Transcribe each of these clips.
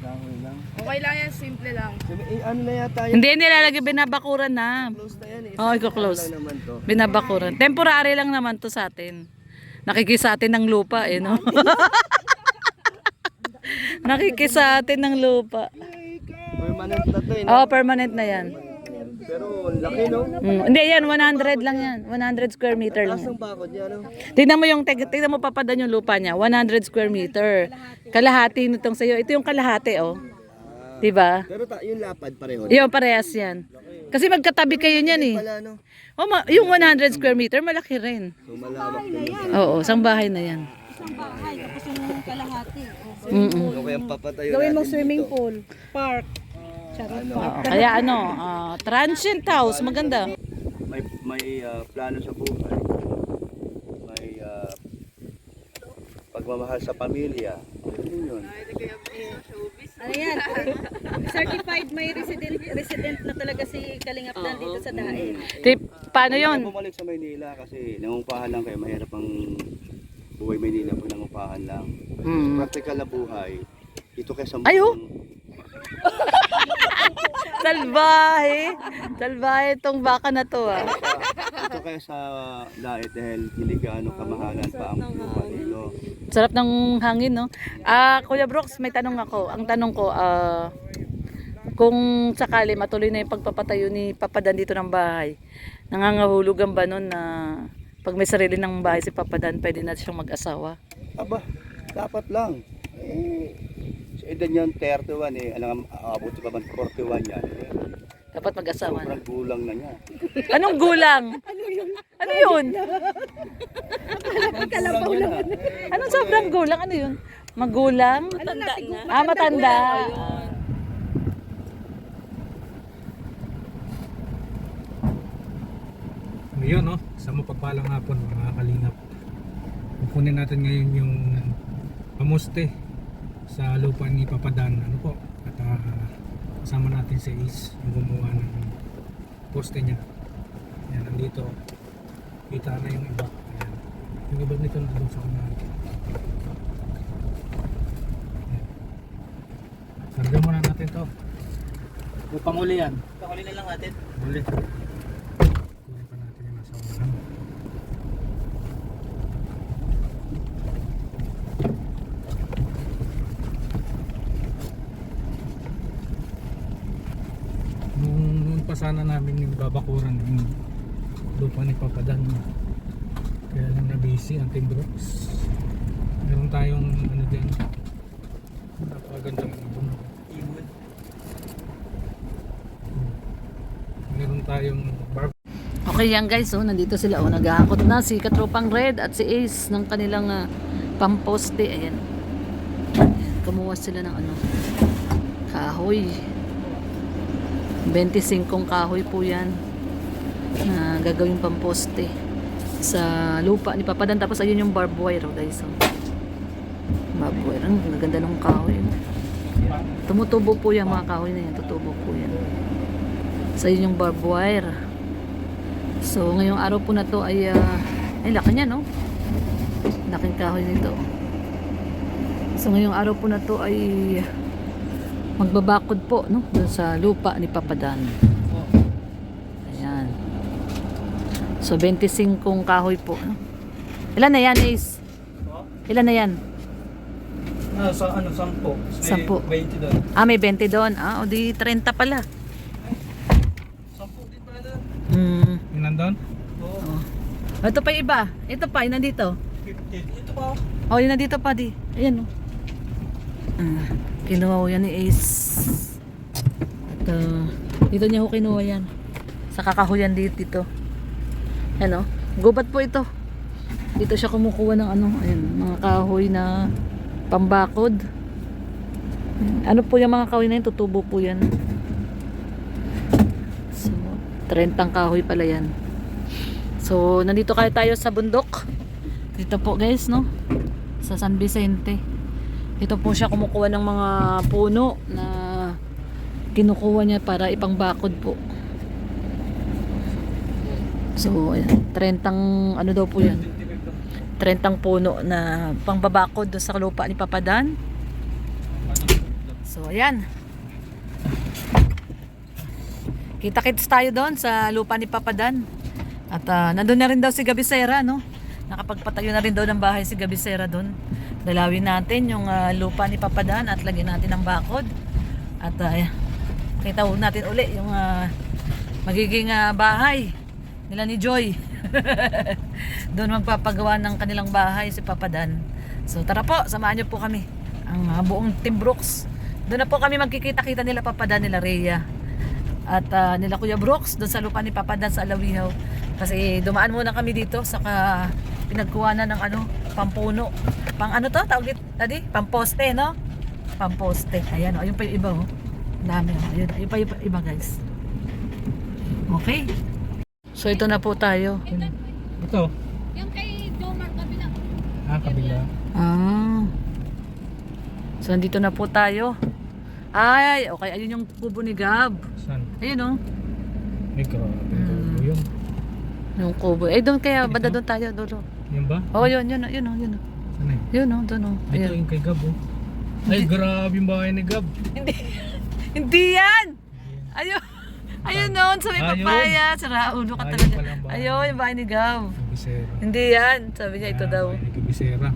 Kahoy lang. Okay lang yan, simple lang. Ano na yata yun? Hindi, nilalagay, binabakuran na. Close na yan eh. Oo, iko-close. Ano lang naman to. Binabakuran. Temporary lang naman to sa atin. Nakikisa atin ng lupa eh, no? Nakikisa atin ng lupa. Permanent na to eh. Oo, permanent na yan. Pero laki no? Hindi yan, 100 lang yan. 100 square meter lang Taas yan. ng bakod niya no? Tingnan mo tingnan mo papadan yung lupa niya, 100 square meter. Kalahati nitong sa'yo. Ito yung kalahati, oh. Diba? Pero yung lapad pareho. Yung parehas yan. Kasi magkatabi kayo niyan eh. Pala no? Oh, yung 100 square meter, malaki rin. So malawak naman. Oo, isang bahay na yan. Isang bahay, tapos yung kalahati. Mm-mm. Okay ang papatayo Gawin natin mong swimming dito. pool, park. Charot park. Oo, kaya ano, transient house, maganda. May plano sa buhay. May pagmamahal sa pamilya. Ano yun? Ano yan? Certified may resident na talaga si Kalingap Dan dito sa Daet. Paano yun? Bumalik sa Maynila kasi nangungupahan lang kayo. Mahirap ang buhay Maynila pag nangungupahan lang. Mm. Practical na buhay. Ito kaya sa Ay, oh! Salbahe! Salbahe itong baka na to ah. Ito kaya sa Daet dahil hindi gaano kamahalan pa ang buhay dito. Sarap ng hangin, no? Kuya Brooks, may tanong ako. Ang tanong ko, kung sakali matuloy na yung pagpapatayo ni Papadan dito ng bahay, nangangahulugan ba nun na pag may sarili ng bahay si Papadan, pwede na siyang mag-asawa? Aba, dapat lang. Sa edad niyan 31 eh, alam aabot pa man 41 yan. Dapat mag-asawa na. Sobrang gulang na niya. Anong gulang? Ano yun? Kalabaw naman. Anong sobrang gulang? Ano yun? Magulang? Matanda nga. Matanda. Ngayon, no? Sa mapagpalang hapon, mga kalingap. Kukunin natin ngayon yung pamuste sa lupa ni Papadan. Ano po? At kasama natin si Ace, yung gumawa ng poste niya. Yan, nandito. Kita na yung iba. Ayan. Yung iba nito nandun sa unahan. Sarga muna natin to. Upang uli yan. Pakuli na lang natin. Uli. Kunin pa natin yung nasa unahan. Nung pa sana namin yung babakuran yung lupa ni Papadan. Kaya lang na busy ang Team Brooks. Meron tayong ano din. Napakagandang ibon. Meron tayong bar. Okay yan guys, so nandito sila. Oh, naghahakot na si Katropang Red at si Ace ng kanilang pamposte. Ayan. Kumuha sila ng ano, kahoy. 25 kahoy po yan na gagawing pamposte sa lupa ni Papadan. Tapos ayun yung barbed wire, oh, guys. So, barbed wire. Ang ganda ng kahoy. Tumutubo po yung mga kahoy na yan. Tutubo po yan. So yun yung barbed wire. So ngayong araw po na to ay laki niya, no? Laking kahoy nito. So ngayong araw po na to ay magbabakod po, no? Doon sa lupa ni Papadan. Ayan. So 25 kahoy po, no? Ilan na yan, Ace? Ilan na yan? Sa ano, 10. 10. 20 doon. May 20 doon. O di 30 pala. 10 din pala doon. Yung nandun? Oh. Ito pa yung iba. Ito pa, yung nandito. 50. Ito pa. Oh, yung nandito pa di. Ayan, oh. Kinuha ko yan ni Ace. At dito niya ko kinuha yan. Sa kakahuyan dito. Ayan, oh. Gubat po ito. Dito siya kumukuha ng ano, ayan, mga kahoy na pambakod. Ano po yung mga kahoy na yun? Tutubo po yan. So, 30 kahoy pala yan. So, nandito tayo sa bundok. Dito po guys, no? Sa San Vicente. Dito po siya kumukuha ng mga puno na kinukuha niya para ipangbakod po. So, ayan, 30 ano daw po yan? 30 puno na pangbabakod doon sa lupa ni Papadan. So, ayan. Kita-kits tayo doon sa lupa ni Papa Dan. At nandun na rin daw si Gabisera, no? Nakapagpatayo na rin daw ng bahay si Gabisera doon. Dalawin natin yung lupa ni Papa Dan at lagyan natin ng bakod. At kita natin uli yung magiging bahay nila ni Joy. Doon magpapagawa ng kanilang bahay si Papa Dan. So tara po, samahan niyo po kami. Ang buong Team Brooks. Doon na po kami magkikita-kita nila Papa Dan, nila Rhea. At nila Kuya Brooks doon sa lupa ni Papa Dan sa Alawihaw. Kasi dumaan muna kami dito saka pinagkuhanan ng pampuno. Pang ano to? Tawag dito, tadi? Pamposte, no? Pamposte. Ayan, ayun pa yung iba, oh. Dami, oh. Ayun pa yung iba, guys. Okay. So ito na po tayo. Ito. Yung kay Jomar kabila. Kabila. So nandito na po tayo. Ay, okay. Ayun yung kubo ni Gab. Saan? Ayun, oh. May grabe. Yun. Yung kubo. Eh, doon kaya, banda doon tayo, dulo. Yun ba? Oh, yun, oh, yun, oh. Saan eh? Yun, oh, doon, oh. Ito Ayun. yung kay Gab, oh. Ay, grabe yung bahay ni Gab. Hindi yan! Ayun! Ayun noon sa may papaya. Sira ulo ka Ayun talaga. pala ang bahay. Ayun, yung bahay ni Gav. Gabisera. Hindi yan. Sabi niya ito daw. Bahay ni Gabisera.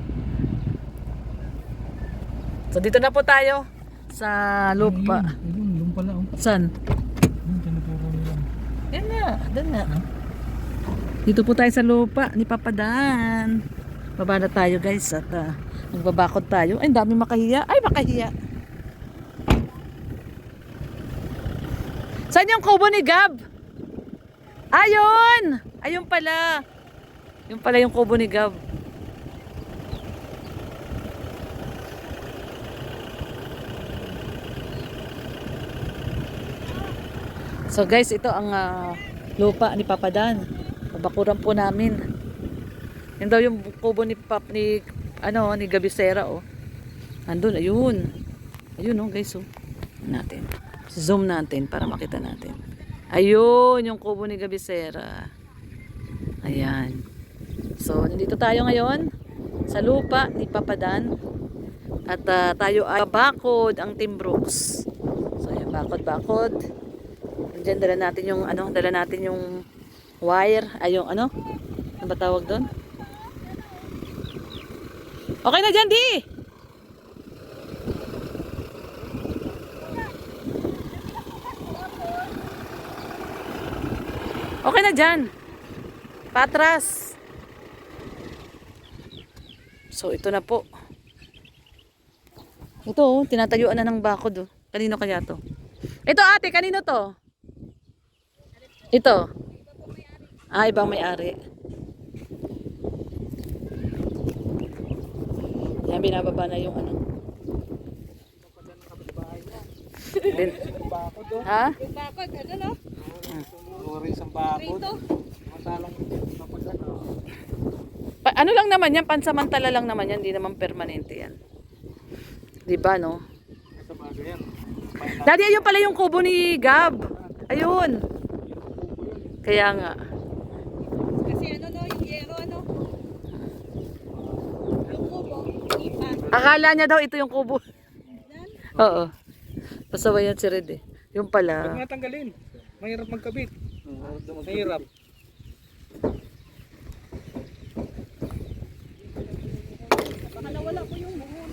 So dito na po tayo sa lupa. Ayun pala, oh. Saan? Ayun, tinuturo nila. Yan na. Doon na. Dito po tayo sa lupa ni Papa Dan. Baba na tayo guys at magbabakod tayo. Ay, dami makahiya. Ay, makahiya. Saan yung kubo ni Gab? Ayun! Ayun pala. Yung pala yung kubo ni Gab. So guys, ito ang lupa ni Papa Dan. Babakuran po namin. Yan daw yung kubo ni ni Gabisera, oh. Andun, ayun. Ayun, oh, guys, oh. Natin. Zoom natin para makita natin. Ayun, yung kubo ni Gabisera. Ayan. So, nandito tayo ngayon sa lupa ni Papa Dan. At tayo ay bakod ang Team Brooks. So, ayan, bakod. Diyan dala natin yung wire, ay yung ano ba tawag doon? Okay na dyan, di! Okay na dyan. Patras. So, ito na po. Ito, oh, tinatayuan na ng bakod. Oh. Kanino kaya to? Ito ate, kanino to? Ito. Ibang may-ari. Yan, binababa na yung ano. Ha? Yung bakod, ano no? Isang bakod. Ano lang naman yan, pansamantala lang naman yan, hindi naman permanente yan. Diba, no? Daddy, ayun pala yung kubo ni Gab. Ayun. Kaya nga. Kasi ano no, yung yero ano? Yung kubo. Akala niya daw ito yung kubo. Oo. Pasaway yan si Red eh. Yung Huwag pala. nga tanggalin. Mahirap magkabit. Mahirap. Baka nawala ko yung muhon.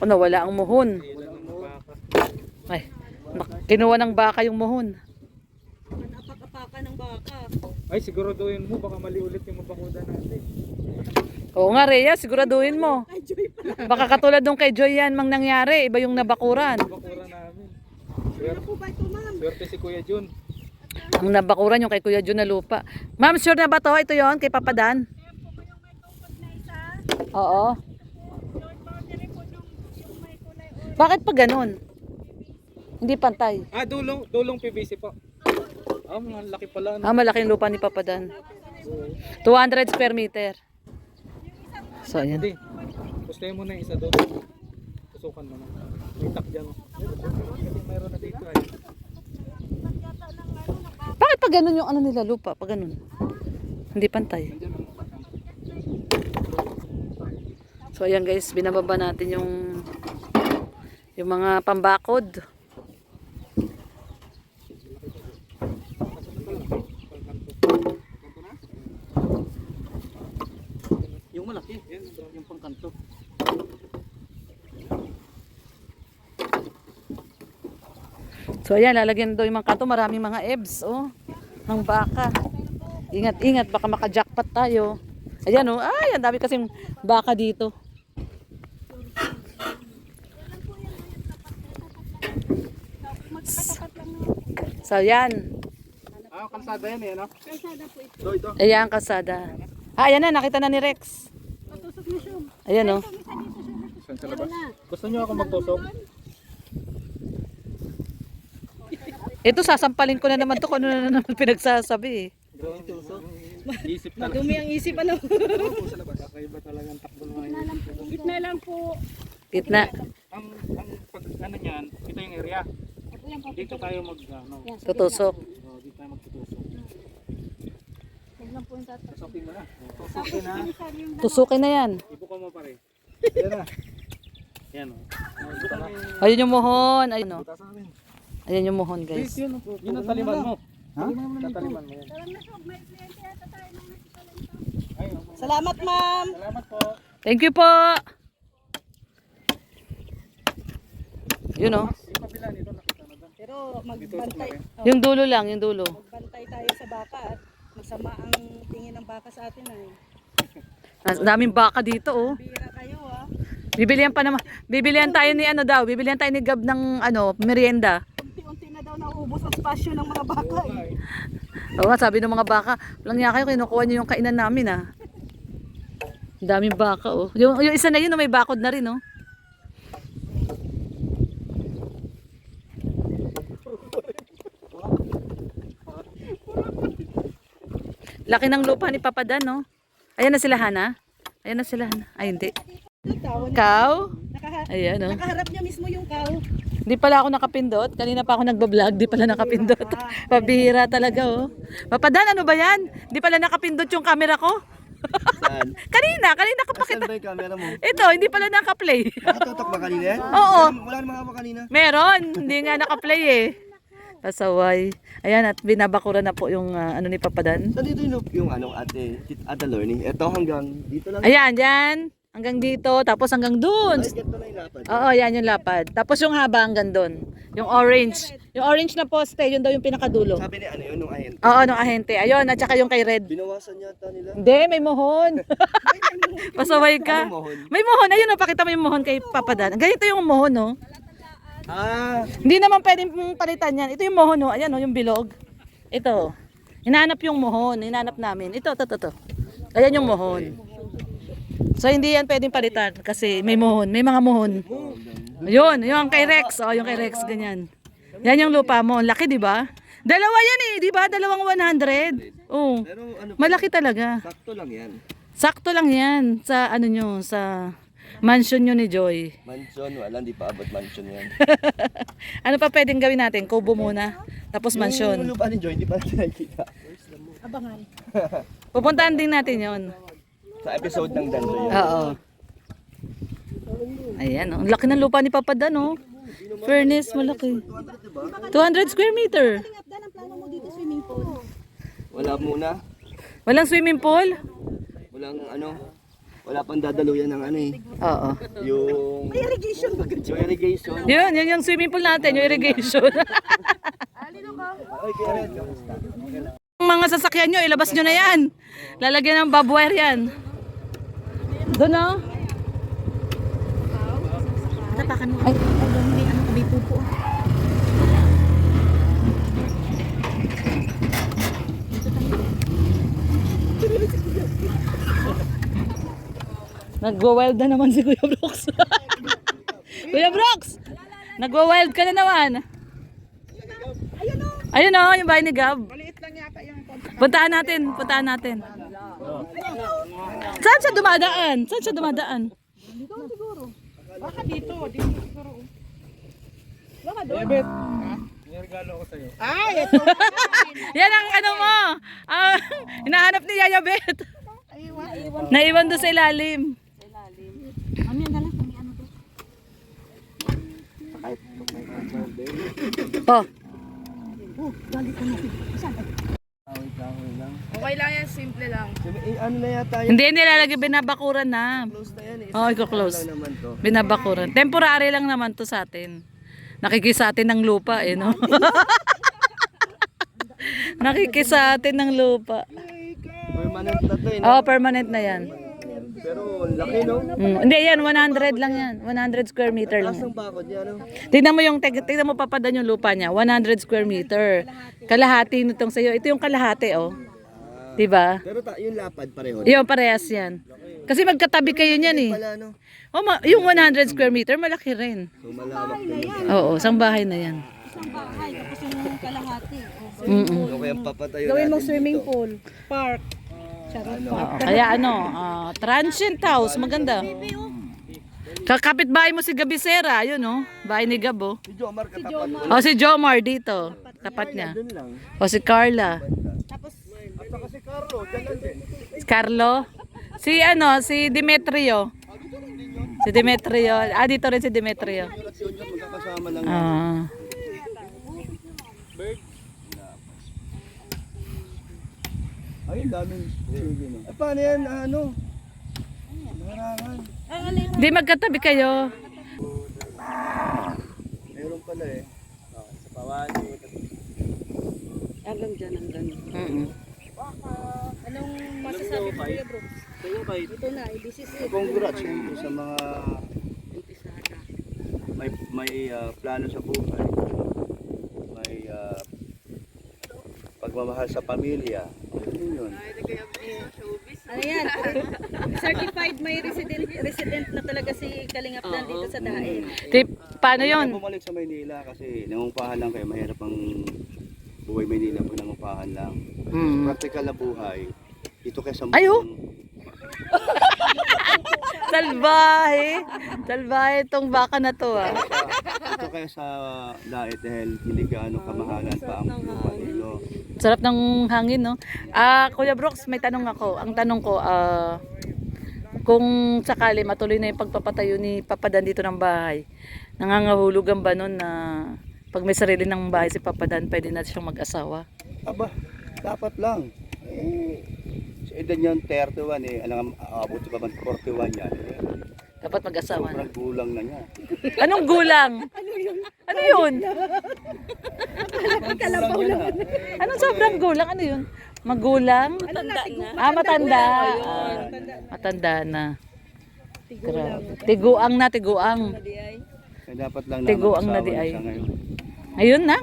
O, nawala ang muhon. Ay, kinuha ng baka yung muhon. Apak-apakan ng baka. Ay, siguraduhin mo. Baka mali ulit yung mabakuda natin. Oo nga, Rhea, siguraduhin mo. Baka katulad nung kay Joy yan mang nangyari. Iba yung nabakuran. Bakura namin. Swerte si Kuya Jun. Ang nabakuran yung kay Kuya Jun na lupa. Ma'am, sure na ba to? Ito yon kay Papa Dan? Oo. Bakit pa ganun? Hindi pantay. Dulong PVC po. Ang laki pala. Malaki yung lupa ni Papa Dan. 200 square meter. So, ayan. Hindi. Pustahin mo na yung isa doon. Pusukan mo na. May tak dyan. Mayroon na dito ay. Bakit pa ganun yung ano nila lupa? Pa ganun. Hindi pantay. So, ayan guys. Binababa natin Yung mga pambakod. Yung malaki, yung pangkanto. So ayan, lalagyan daw yung mga kanto. Maraming mga ebs, oh. Ng baka. Ingat-ingat, baka maka-jackpot tayo. Ayan, oh. Ay, ang dami kasing baka dito. So ayan. Kalsada yan eh, no? Ito. Ayan, kalsada. Ayan na, nakita na ni Rex. Ayan, oh. Saan sa labas? Gusto nyo ako magtusok? Ito, sasampalin ko na naman to kung ano na naman pinagsasabi, eh. Isip na lang. Madumi ang isip, ano? Sa labas. Kakaiba talaga ang takbo ng mga Gitna lang po. Gitna. ang pag ano niyan, ito yung area. Dito tayo mag ano, Tutusok. dito tayo magtutusok. Tusukin mo na. Tusukin na. Tusukin na yan. Ibuka mo pare. Yan na. Yan oh. Ibuka na. Ayun yung mohon. Ayun, oh. Buta sa amin. Ayan yung mohon, guys. Yun ang taliman mo. Ha? Tataliman mo yan. Salamat, ma'am. Salamat po. Thank you po. Yun, oh. Yung kabila nito nakita na doon. Pero magbantay. Yung dulo lang, yung dulo. Magbantay tayo sa baka at masama ang tingin ng baka sa atin ay. Daming baka dito, oh. Bira kayo ah. Bibilihan tayo ni ano daw, bibilihan tayo ni Gab ng ano, merienda. Unti-unti na daw naubos ang spasyo ng mga baka eh. Oo, sabi ng mga baka, walang niya kayo, kinukuha niyo yung kainan namin, ah. Ang daming baka, oh. Yung isa na yun, oh, may bakod na rin, oh. Laki ng lupa ni Papa Dan, no? Ayan na sila, Hana. Ayan na sila, Hana. Ay, hindi. Cow? Ayan, no? Nakaharap niya mismo yung cow. Di pala ako nakapindot. Kanina pa ako nagbablog. Di pala nakapindot. Pabihira talaga, oh. Papa Dan, ano ba yan? Di pala nakapindot yung camera ko. Saan? Kanina ka pa Saan kita. ba yung camera mo? Ito, hindi pala nakaplay. Nakatutok ba kanina? Oo. Wala namang ako kanina. Meron. Hindi nga nakaplay, eh. Pasaway. Ayan, at binabakura na po yung ano ni Papa Dan. So dito yung anong ate learning. Ito hanggang dito lang. Ayan, yan. Hanggang dito, tapos hanggang dun. Ay, ganito na yung lapad. Oo, yan yung lapad. Tapos yung haba hanggang dun. Yung orange. Yung orange na poste, yun daw yung pinakadulo. Sabi ni ano yun nung ahente. Oo, nung ahente. Ayun, at saka yung kay Red. Binawasan yata nila. Hindi, may mohon. Pasaway ka. Ano mohon? May mohon. Ayun, napakita mo yung mohon kay Papa Dan. Ganito yung mohon, no? Ah, Hindi naman pwedeng palitan yan. Ito yung mohon, no? Ayan, no? Yung bilog. Ito. Hinahanap yung mohon. Hinahanap namin. Ito. Ayan yung mohon. So, hindi yan pwedeng palitan kasi may mohon. May mga mohon. Yun, yung kay Rex. Oh, yung kay Rex, ganyan. Yan yung lupa mo. Ang laki, di ba? Dalawa yan eh, di ba? Dalawang 100. Oh. pero ano pa, Malaki talaga. sakto lang yan. Sakto lang yan sa ano nyo, sa mansion nyo ni Joy. Mansion, wala, hindi pa abot mansion yan. Ano pa pwedeng gawin natin? Kubo muna, tapos Yung mansion. lupa ni Joy, hindi pa natin nakikita. Abangan. Pupuntahan din natin yon. Sa episode ng Dando yun. Oo. Ayan, oh. Ang laki ng lupa ni Papa Dan, oh. Fairness, malaki. 200 square meter. Dan ang plano mo dito swimming pool. Wala muna. Walang swimming pool? Walang ano. Wala pang dadaluyan ng ano eh. Oo. Yung Irrigation ba? yung irrigation. Yun yung swimming pool natin, yung irrigation. Ay, kaya rin. Kamusta? Ang mga sasakyan nyo, ilabas nyo na yan. Lalagyan ng barbed wire yan. Doon, oh. Tapakan mo. Ay, may ano ka, may pupo. Nagwa-wild na naman si Kuya Brooks. Kuya Brooks! Nagwa-wild ka na naman. Ayun o, yung bahay ni Gab. Puntahan natin. Saan siya dumadaan? Baka dito siguro. Baka doon. Ebet. May regalo ako sa'yo. Ay, ito. Yan ang ano mo. Hinahanap ni Yaya Bet. Naiwan doon sa ilalim. Ano yan dalang? May ano to? Oh, Okay lang yan, simple lang. Ano na yata hindi nilalagay, binabakuran na. close na yan eh. Oh, i-close. Lang naman to. Binabakuran. Temporary lang naman to sa atin. Nakikisa atin ng lupa eh, no? Nakikisa atin ng lupa. Permanent na to eh. Oh, permanent na yan. Pero ang laki no? Hindi yan, 100 lang yan. 100 square meter lang. Ang bakod niya no? Tingnan mo yung, tingnan mo papadan yung lupa niya. 100 square meter. Kalahati nitong sa'yo. Ito yung kalahati, oh. Diba? Pero yung lapad pareho. Yung parehas yan. Kasi magkatabi kayo niyan eh. Wala no? Oh, yung 100 square meter, malaki rin. So malawak na yan. Oo, isang bahay na yan. Isang bahay, tapos yung kalahati. Mm-mm. Okay ang papatayo Gawin mong natin swimming dito. pool, park. Charot Oo, park. kaya ano, transient house, maganda. Kakapit bahay mo si Gabisera, yun oh. Bahay ni Gab oh. Si Jomar katapat mo. O si Jomar dito, tapat niya. Doon lang. O si Carla. Tapos, At saka si Carlo, dyan lang din. Si Carlo. Si ano, si Demetrio. Si Demetrio. Dito rin si Demetrio. At yun yun, magkakasama lang. Ah. Ay, daming sige no. Paano yan, ano? Narangan. Di magkatabi kayo. Meron pala eh. Sa pawan. hanggang dyan, hanggang. Anong masasabi mo, Kuya Brooks? Ito na, i-BCC. Congrats siyempre sa mga may plano sa buhay. May pagmamahal sa pamilya. Yun yun. Ano yan? Certified may resident na talaga si Kalingap Dan dito sa Dae. Paano yun? Bumalik sa Maynila kasi nangungupahan lang kayo. Mahirap ang buhay Maynila pag nangungupahan lang. Practical na buhay. Ito kaya sa Ayo! Salbahe! Salbahe itong baka na to ah. Ito kaya sa Dae dahil hindi gaano kamahalan pa ang buhay dito. Sarap ng hangin, no? Kuya Brooks, may tanong ako. Ang tanong ko, kung sakali matuloy na yung pagpapatayo ni Papa Dan dito ng bahay, nangangahulugan ba nun na pag may sarili ng bahay si Papa Dan, pwede na siyang mag-asawa? Aba, dapat lang. Sa edad niyan 31 eh, alam abot pa man 41 yan. Dapat mag-asawa na. Sobrang gulang na niya. Anong gulang? Ano yun? Kalabaw lang. Anong sobrang gulang? Ano yun? Magulang? Matanda na. Matanda. Matanda na. Grabe. Tiguang na, tiguang. Kaya dapat lang Tiguang na di mag-asawa ay. siya ngayon.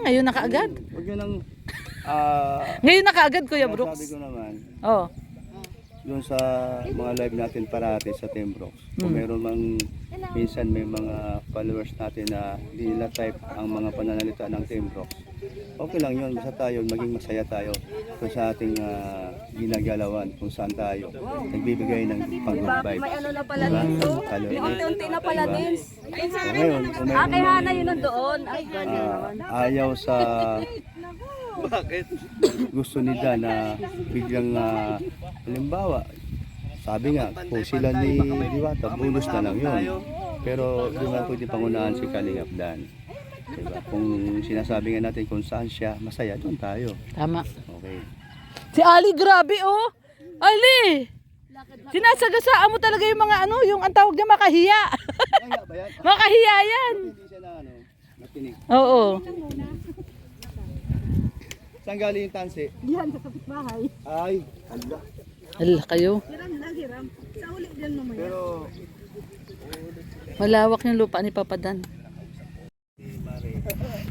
Ngayon na kaagad. Huwag yun ang Ngayon na kaagad, Kuya Brooks. sabi ko naman, Oh. doon sa mga live natin parati sa Team Brooks. Kung meron mang minsan may mga followers natin na hindi nila type ang mga pananalita ng Team Brooks. Okay lang yun, basta tayo, maging masaya tayo kung sa ating ginagalawan, kung saan tayo nagbibigay ng pag-good vibe. May ano na pala Diba? dito. Talo. May unti-unti na pala din. So, ngayon, kung meron Kay Hana mang, yun nandoon. Ay, ayaw sa gusto ni Dan na biglang halimbawa sabi nga kung sila ni Diwata bonus na lang yun pero di ba pwede pangunahan si Kalingap Dan, diba? Kung sinasabi nga natin kung saan siya masaya doon tayo. Tama. Okay, Si Ali, grabe oh. Ali! Sinasagasaan mo talaga yung mga ano, yung ang tawag niya makahiya. kaya ba yan? Makahiya yan. Hindi siya na natinig. Oo. Saan galing yung tansi? Yan, sa kapitbahay. Ay, hala. Ala kayo. Hiram lang, hiram. Sa uli din mamaya. Pero Malawak yung lupa ni Papa Dan.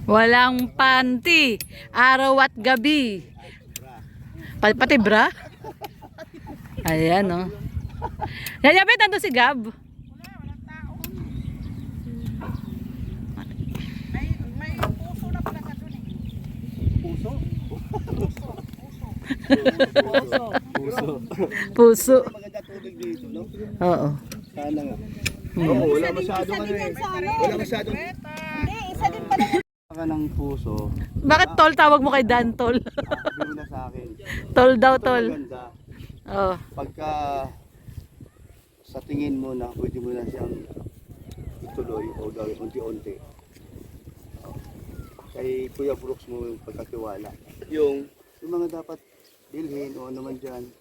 Walang panty. Araw at gabi. Pati bra? Ayan oh. Yayabit, nandun si Gab. Puso. maganda tubig dito, no? Oo. Sana nga. Oo, wala masyadong ano eh. Wala masyadong Isa din pala. ka ng puso. Bakit tol tawag mo kay Dan tol? Sabi mo na sa akin. Tol daw Ito tol. maganda. Oh. Pagka sa tingin mo na pwede mo na siyang ituloy o gawin unti-unti, kay Kuya Brooks mo yung pagkatiwala. Yung mga dapat bilhin o ano man dyan.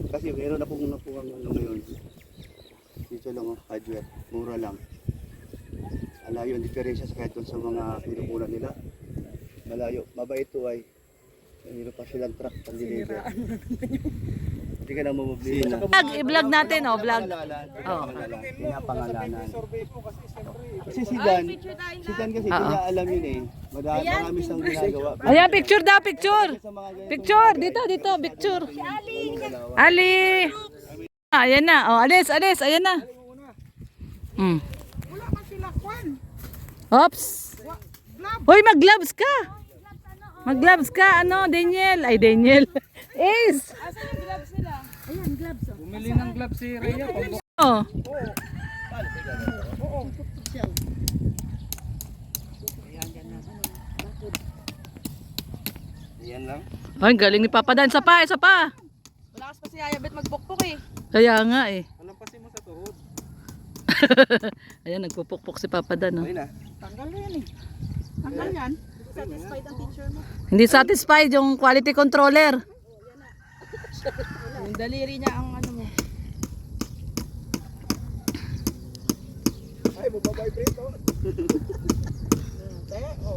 Kasi meron akong nakuha ng ano ngayon. Dito lang hardware, mura lang. Malayo ang diferensya sa kahit dun sa mga pinukulan nila. Malayo. Mabait ito ay mayroon pa silang truck pang deliver. Hindi ka na mamabili na. I-vlog natin, oh, vlog. Oh. Pinapangalanan. Kasi si Dan kasi kaya alam yun eh. Marami siyang ginagawa. Ayan, picture daw, picture. Picture, dito, picture. Ali. Ah, ayan na. Oh, alis, ayan na. Wala man sila kwan. Oops. Hoy, mag-gloves ka. Mag-gloves ka, ano, Daniel. Ay, Daniel. Ace. Bumili ng gloves si Rhea. Oh. Yan lang. Ay, galing ni Papa Dan. Isa pa. Malakas pa si Ayabet magbukpok eh. Kaya nga eh. Alampasin mo sa tuhod. Ayan, nagpupukpok si Papa Dan. Oh. Okay na. Tanggal na yan eh. Tanggal yan. Satisfied ang teacher mo. Hindi satisfied yung quality controller. Yung daliri niya ang ano mo. Ay, mababibrate oh.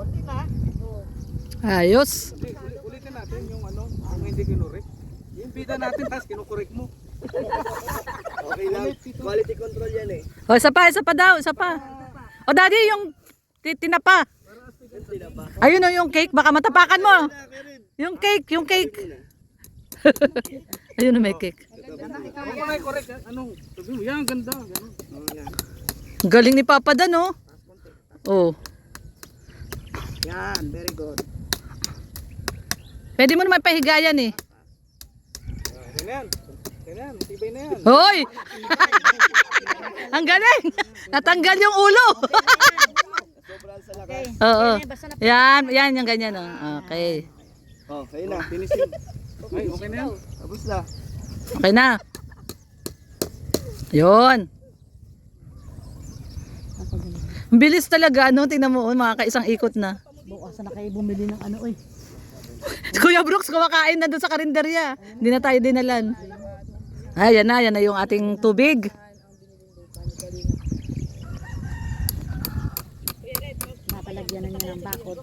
Hindi na. Ayos. Ulitin natin yung ano, kung hindi kinurek. Yung bida natin, tapos kinukurek mo. Okay lang. Quality control yan eh. O, isa pa daw, isa pa. O, daddy, yung tinapa. Ayun o, yung cake, baka matapakan mo. Yung cake. Ayun o, may cake. Ako na i-correct. Ano? Sabi mo, yan, ganda. Ganun. Galing ni Papa Dan, oh. Oh. Yan, very good. Pwede mo naman pahigayan eh. Okay na yan. Okay na yan. Matibay na yan. Hoy! Ang galing! Natanggal yung ulo. Oo. Yan yung ganyan. Oh. Okay. Oh, kaya na. Finishing. Ay, okay na yan. Tapos na. Okay na. Yun. Ang bilis talaga, no? Tingnan mo, mga kaisang ikot na. Bukasan na kayo bumili ng ano eh. Si Kuya Brooks, kumakain na doon sa karinderya. Hindi na tayo dinalan. Ay, yan na yung ating tubig. Napalagyan na niya ng bakod.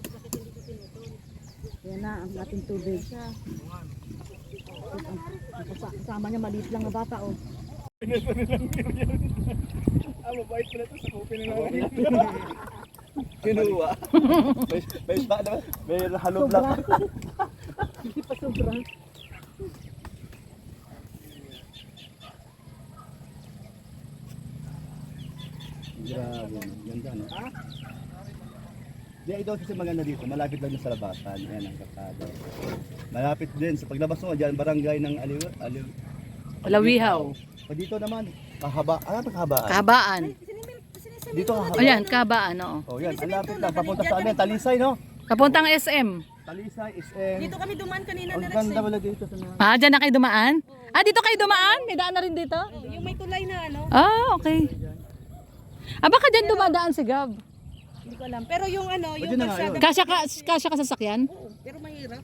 Yan na ang ating tubig. Kasama niya maliit lang na bata oh. Mabait pala ito sa kopi na namin. Kinuha. May spot naman. May halo black. Hindi pa sobra. Grabe. Ganda no? Ito kasi maganda dito. Malapit lang sa labasan. Ayan ang kakado. Malapit din. Sa paglabas mo, dyan barangay ng Lawihaw. O dito naman. Kahaba. Ano ang kahabaan? Kahabaan. Dito kahaba. Ayan, kahabaan, oo. Oh, yan. Ang lapit lang. Papunta sa amin. Talisay, no? Papuntang SM. Talisay, SM. Dito kami dumaan kanina Ang na ganda wala dito sa mga. Ah, dyan na kayo dumaan? Ah, dito kayo dumaan? May daan na rin dito? yung may tulay na ano. Ah, okay. Ah, baka dyan dumadaan si Gab. Hindi ko alam. Pero yung ano, yung Pwede na nga kalsada. Kasya ka sasakyan? Pero mahirap.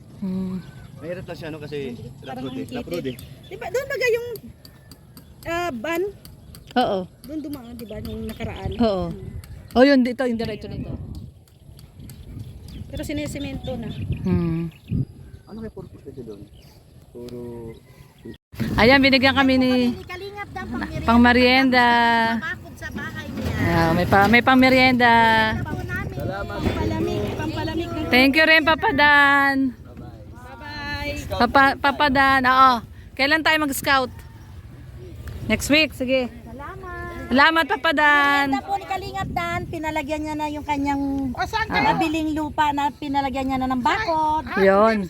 Mahirap lang siya, no? Kasi Parang road eh. nakikita. Road eh. Diba, doon baga yung van, Oo. doon dumaan, diba, nung nakaraan. Oo. Oh, yun dito, yung diretso nito. Pero sinesemento na. Ano kay purpose kasi doon? Puro Ayan, binigyan kami ni Kalingap daw pang merienda. bakod sa bahay niya. May pang merienda. Po namin. Pampalamig ng Thank you rin, Papa Dan. bye-bye. Papa Dan, oo. Kailan tayo mag-scout? Next week, sige. Salamat, Papa Dan. Ganda po ni Kalingap Dan, pinalagyan niya na yung kanyang nabiling lupa na pinalagyan niya na ng bakod. Yun.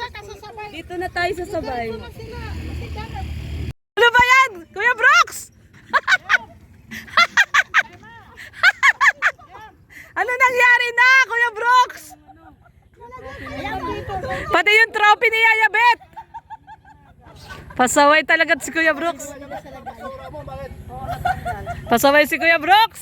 Dito na tayo sa sabay. Ano ba yan? Kuya Brooks? Ano nangyari na, Kuya Brooks? Pati yung trophy ni Yaya Bet. Pasaway talaga si Kuya Brooks. Pasaway si Kuya Brooks.